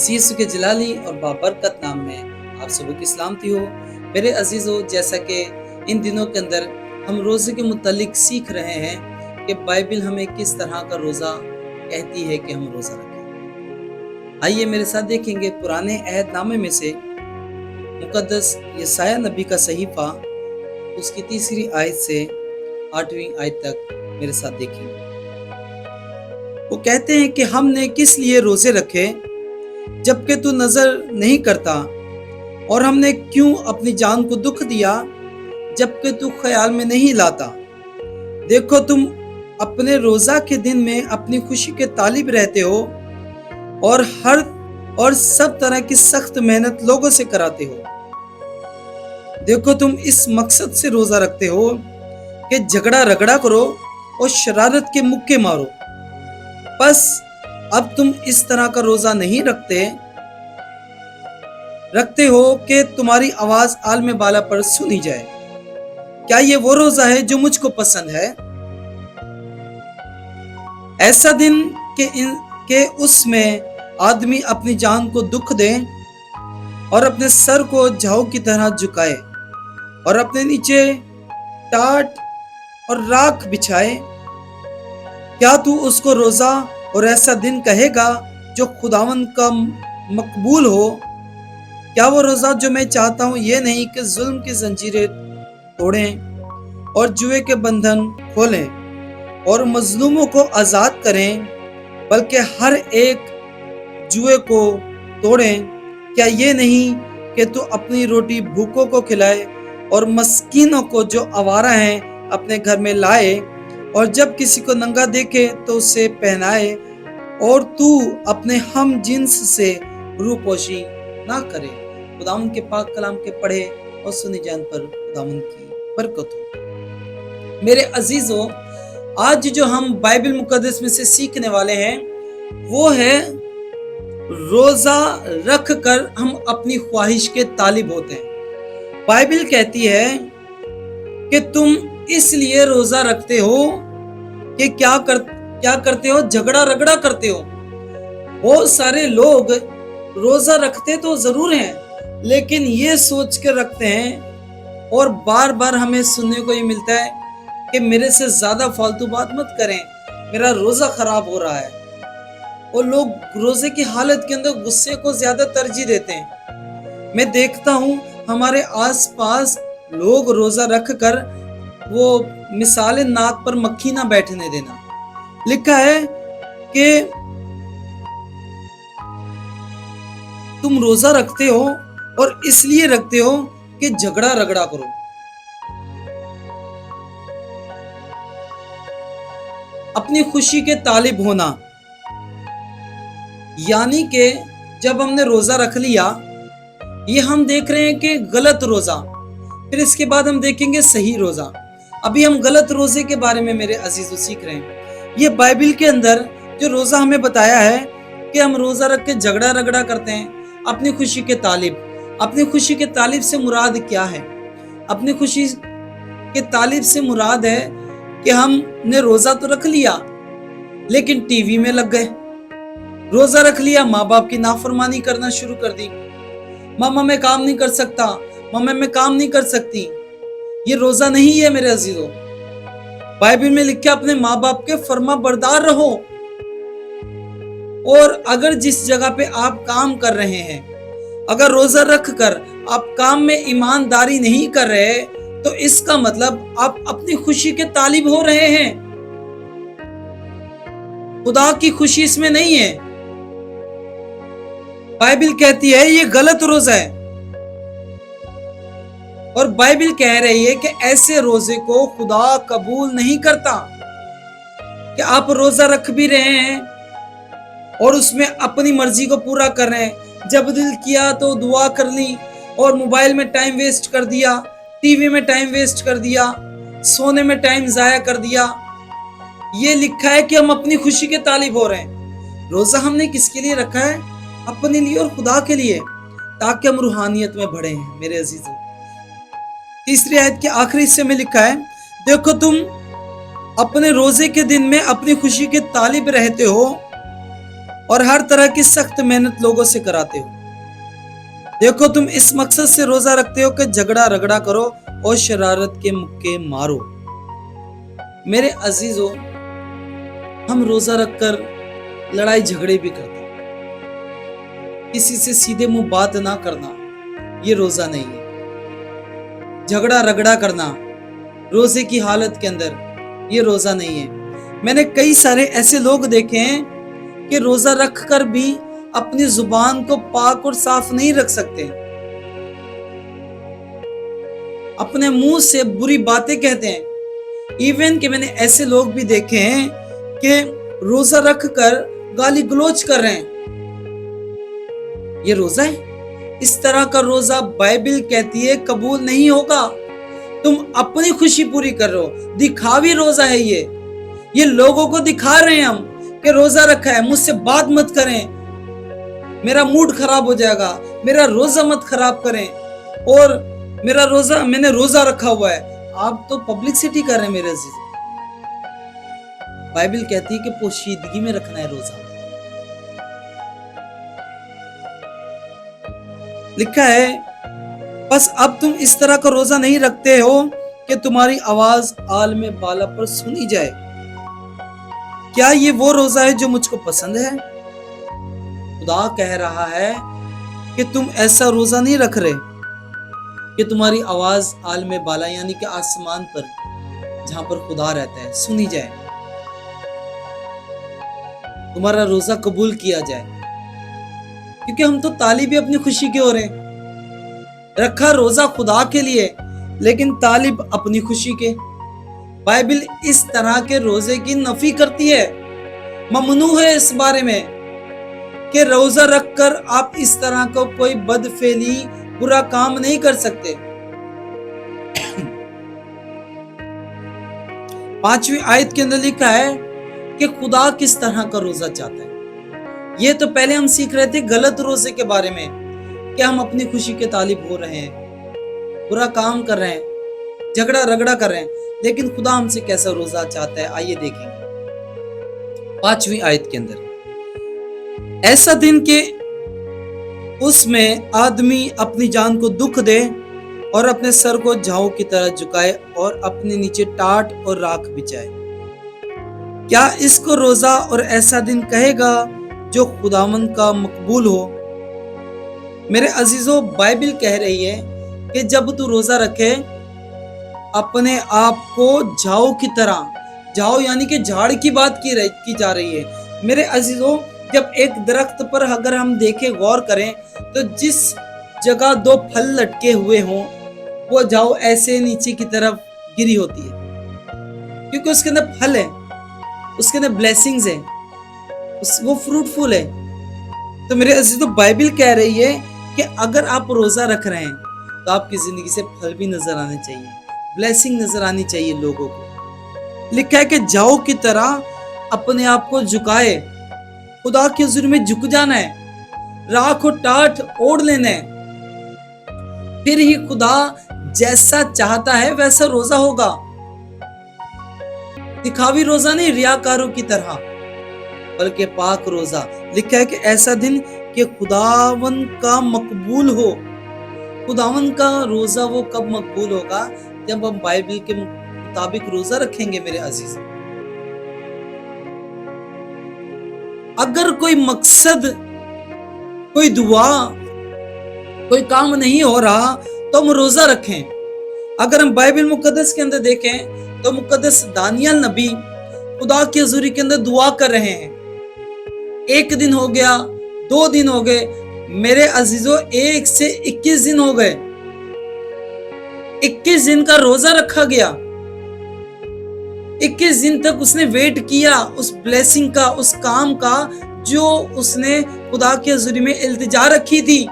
मसीह यीशु के जलाली और बाबरकत नाम में आप सबों की सलामती हो। मेरे अजीजों, जैसा कि इन दिनों के अंदर हम रोज़े के मुतालिक सीख रहे हैं कि बाइबल हमें किस तरह का रोज़ा कहती है कि हम रोज़ा रखें। आइए मेरे साथ देखेंगे पुराने अहदनामे में से मुकद्दस यशायाह नबी का सहीफा, उसकी 3री आयत से 8वीं आयत तक मेरे साथ देखेंगे। वो कहते हैं कि हमने किस लिए रोजे रखे जबकि तू नजर नहीं करता, और हमने क्यों अपनी जान को दुख दिया जबकि तू ख्याल में नहीं लाता। देखो, तुम अपने रोजा के दिन में अपनी खुशी के तालिब रहते हो और सब तरह की सख्त मेहनत लोगों से कराते हो। देखो, तुम इस मकसद से रोजा रखते हो कि झगड़ा रगड़ा करो और शरारत के मुक्के मारो। बस अब तुम इस तरह का रोजा नहीं रखते हो कि तुम्हारी आवाज आलम बाला पर सुनी जाए। क्या ये वो रोजा है जो मुझको पसंद है? ऐसा दिन के उसमें आदमी अपनी जान को दुख दे और अपने सर को झाऊ की तरह झुकाए और अपने नीचे टाट और राख बिछाए। क्या तू उसको रोजा और ऐसा दिन कहेगा जो खुदावन का मकबूल हो? क्या वो रोजा जो मैं चाहता हूं ये नहीं कि जुल्म की जंजीरें तोड़ें और जुए के बंधन खोलें और मजलूमों को आजाद करें, बल्कि हर एक जुए को तोड़ें? क्या ये नहीं कि तू अपनी रोटी भूखों को खिलाए और मस्कीनों को जो आवारा हैं अपने घर में लाए, और जब किसी को नंगा देखे तो उसे पहनाए, और तू अपने हम जिन्स से रूपोशी ना करे। खुदावन के पाक कलाम के पढ़े और सुनी जान पर खुदावन की बरकत हो। मेरे अजीजों, आज जो हम बाइबल मुकद्दस में से सीखने वाले हैं वो है रोजा रख कर हम अपनी ख्वाहिश के तालिब होते हैं। बाइबल कहती है कि तुम इसलिए रोजा रखते हो कि क्या करते हो? झगड़ा रगड़ा करते हो। बहुत सारे लोग रोजा रखते तो जरूर हैं, लेकिन ये सोच के रखते हैं, और बार बार हमें सुनने को ये मिलता है कि मेरे से ज्यादा फालतू बात मत करें, मेरा रोजा खराब हो रहा है। और लोग रोजे की हालत के अंदर गुस्से को ज्यादा तरजीह देते हैं। मैं देखता हूं हमारे आसपास लोग रोजा रख कर वो मिसाले नाक पर मक्खी ना बैठने देना। लिखा है कि तुम रोजा रखते हो और इसलिए रखते हो कि झगड़ा रगड़ा करो। अपनी खुशी के तालिब होना, यानी कि जब हमने रोजा रख लिया, ये हम देख रहे हैं कि गलत रोजा, फिर इसके बाद हम देखेंगे सही रोजा। अभी हम गलत रोजे के बारे में मेरे अजीजों सीख रहे हैं। ये बाइबल के अंदर जो रोजा हमें बताया है कि हम रोजा रख के झगड़ा रगड़ा करते हैं अपनी खुशी के तालिब। अपनी खुशी के तालिब से मुराद क्या है? अपनी खुशी के तालिब से मुराद है कि हमने रोजा तो रख लिया लेकिन टीवी में लग गए। रोजा रख लिया, माँ बाप की नाफरमानी करना शुरू कर दी। मामा मैं काम नहीं कर सकता, मामा मैं काम नहीं कर सकती। ये रोजा नहीं है मेरे अजीजों। बाइबल में लिखा अपने माँ बाप के फर्मा बरदार रहो, और अगर जिस जगह पे आप काम कर रहे हैं, अगर रोजा रख कर आप काम में ईमानदारी नहीं कर रहे, तो इसका मतलब आप अपनी खुशी के तालिब हो रहे हैं। खुदा की खुशी इसमें नहीं है। बाइबल कहती है ये गलत रोजा है, और बाइबल कह रही है कि ऐसे रोजे को खुदा कबूल नहीं करता। कि आप रोजा रख भी रहे हैं और उसमें अपनी मर्जी को पूरा कर रहे हैं। जब दिल किया तो दुआ कर ली और मोबाइल में टाइम वेस्ट कर दिया, टीवी में टाइम वेस्ट कर दिया, सोने में टाइम जाया कर दिया। ये लिखा है कि हम अपनी खुशी के तालिब हो रहे हैं। रोजा हमने किसके लिए रखा है? अपने लिए और खुदा के लिए, ताकि हम रूहानियत में बढ़े हैं। मेरे अजीजों, 3री आयत के आखिरी हिस्से में लिखा है, देखो तुम अपने रोजे के दिन में अपनी खुशी के तालिब रहते हो और हर तरह की सख्त मेहनत लोगों से कराते हो। देखो, तुम इस मकसद से रोजा रखते हो कि झगड़ा रगड़ा करो और शरारत के मुक्के मारो। मेरे अजीजों, हम रोजा रखकर लड़ाई झगड़े भी करते हैं। किसी से सीधे मुंह बात ना करना, ये रोजा नहीं है। झगड़ा रगड़ा करना रोजे की हालत के अंदर, ये रोजा नहीं है। मैंने कई सारे ऐसे लोग देखे हैं कि रोजा रख कर भी अपनी जुबान को पाक और साफ नहीं रख सकते, अपने मुंह से बुरी बातें कहते हैं। इवन कि मैंने ऐसे लोग भी देखे हैं कि रोजा रख कर गाली गलौज कर रहे हैं। ये रोजा है? इस तरह का रोजा बाइबल कहती है कबूल नहीं होगा। तुम अपनी खुशी पूरी कर रहे हो, दिखावी रोजा है ये लोगों को दिखा रहे हैं हम कि रोजा रखा है, मुझसे बात मत करें, मेरा मूड खराब हो जाएगा, मेरा रोजा मत खराब करें, और मैंने रोजा रखा हुआ है। आप तो पब्लिसिटी कर रहे हैं मेरे अजीज। बाइबल कहती है कि पोशीदगी में रखना है रोजा। लिखा है, बस अब तुम इस तरह का रोजा नहीं रखते हो कि तुम्हारी आवाज आलम बाला पर सुनी जाए। क्या ये वो रोजा है जो मुझको पसंद है? खुदा कह रहा है कि तुम ऐसा रोजा नहीं रख रहे कि तुम्हारी आवाज आलम बाला यानी कि आसमान पर, जहां पर खुदा रहता है, सुनी जाए, तुम्हारा रोजा कबूल किया जाए। क्योंकि हम तो तालिब अपनी खुशी के हो रहे हैं। रखा रोजा खुदा के लिए, लेकिन तालिब अपनी खुशी के। बाइबल इस तरह के रोजे की नफी करती है। ममनू है इस बारे में कि रोजा रखकर आप इस तरह का कोई बदफेली, बुरा काम नहीं कर सकते। 5वीं आयत के अंदर लिखा है कि खुदा किस तरह का रोजा चाहता है। ये तो पहले हम सीख रहे थे गलत रोजे के बारे में, कि हम अपनी खुशी के तालिब हो रहे हैं, बुरा काम कर रहे हैं, झगड़ा रगड़ा कर रहे हैं। लेकिन खुदा हमसे कैसा रोजा चाहता है, आइए देखेंगे 5वीं आयत के अंदर। ऐसा दिन के उसमें आदमी अपनी जान को दुख दे और अपने सर को झाऊ की तरह झुकाए और अपने नीचे टाट और राख बिछाए। क्या इसको रोजा और ऐसा दिन कहेगा जो खुदावन का मकबूल हो? मेरे अजीजों, बाइबल कह रही है कि जब तू रोजा रखे, अपने आप को झाऊ की तरह, झाऊ यानी कि झाड़ की बात की जा रही है। मेरे अजीजों, जब एक दरख्त पर अगर हम देखें, गौर करें, तो जिस जगह 2 फल लटके हुए हों, वो झाऊ ऐसे नीचे की तरफ गिरी होती है, क्योंकि उसके अंदर फल है, उसके अंदर ब्लेसिंग्स है, वो फ्रूटफुल है। तो मेरे अजीजों, बाइबल कह रही है कि अगर आप रोजा रख रहे हैं तो आपकी जिंदगी से फल भी नजर आने चाहिए, ब्लेसिंग नजर आनी चाहिए लोगों को। लिखा है कि झाऊ की तरह अपने आप को झुकाए, खुदा के हुजूर में झुक जाना है, राख और टाट ओढ़ लेना है, फिर ही खुदा जैसा चाहता है वैसा रोजा होगा। दिखावी रोजा नहीं, रियाकारों की तरह, बल्कि पाक रोजा। लिखा है कि ऐसा दिन कि खुदावन का मकबूल हो। खुदावन का रोजा वो कब मकबूल होगा? जब हम बाइबल के मुताबिक रोजा रखेंगे। मेरे अजीज, अगर कोई मकसद, कोई दुआ, कोई काम नहीं हो रहा तो हम रोजा रखें। अगर हम बाइबल मुकद्दस के अंदर देखें तो मुकद्दस दानियल नबी खुदा की हुजूरी के अंदर दुआ कर रहे हैं। 1 दिन हो गया, 2 दिन हो गए, मेरे अजीजों 1 से 21 दिन हो गए। 21 दिन का रोजा रखा गया। 21 दिन तक उसने वेट किया उस ब्लेसिंग का, उस काम का जो उसने खुदा की हुजूरी में इल्तिजा रखी थी।